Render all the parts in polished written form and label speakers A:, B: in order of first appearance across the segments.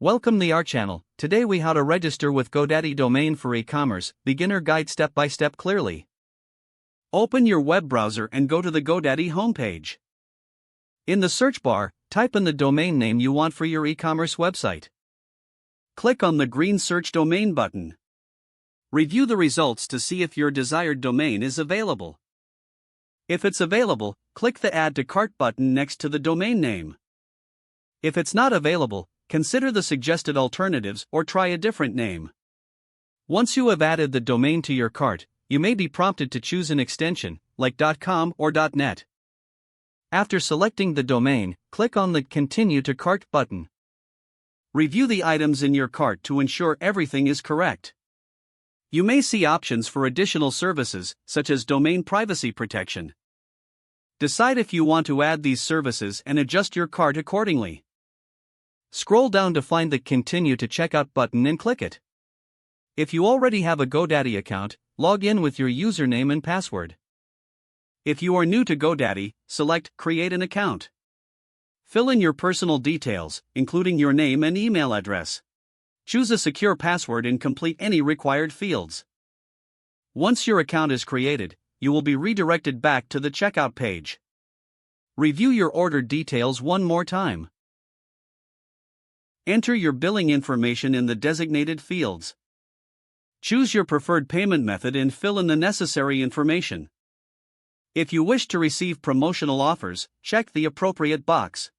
A: Welcome to our channel. Today we how to register with GoDaddy domain for e-commerce, beginner guide step by step clearly. Open your web browser and go to the GoDaddy homepage. In the search bar, type in the domain name you want for your e-commerce website. Click on the green search domain button. Review the results to see if your desired domain is available. If it's available, click the Add to Cart button next to the domain name. If it's not available, consider the suggested alternatives or try a different name. Once you have added the domain to your cart, you may be prompted to choose an extension, like .com or .net. After selecting the domain, click on the Continue to Cart button. Review the items in your cart to ensure everything is correct. You may see options for additional services, such as domain privacy protection. Decide if you want to add these services and adjust your cart accordingly. Scroll down to find the Continue to Checkout button and click it. If you already have a GoDaddy account, log in with your username and password. If you are new to GoDaddy, select Create an Account. Fill in your personal details, including your name and email address. Choose a secure password and complete any required fields. Once your account is created, you will be redirected back to the checkout page. Review your order details one more time. Enter your billing information in the designated fields. Choose your preferred payment method and fill in the necessary information. If you wish to receive promotional offers, check the appropriate box.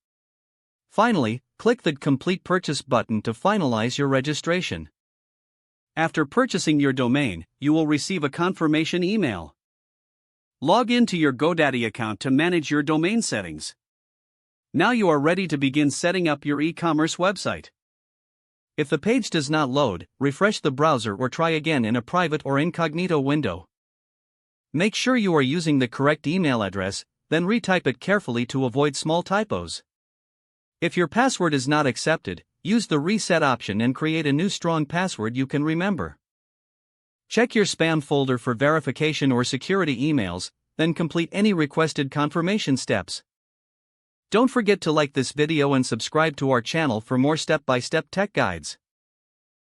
A: Finally, click the Complete Purchase button to finalize your registration. After purchasing your domain, you will receive a confirmation email. Log into your GoDaddy account to manage your domain settings. Now you are ready to begin setting up your e-commerce website. If the page does not load, refresh the browser or try again in a private or incognito window. Make sure you are using the correct email address, then retype it carefully to avoid small typos. If your password is not accepted, use the reset option and create a new strong password you can remember. Check your spam folder for verification or security emails, then complete any requested confirmation steps. Don't forget to like this video and subscribe to our channel for more step-by-step tech guides.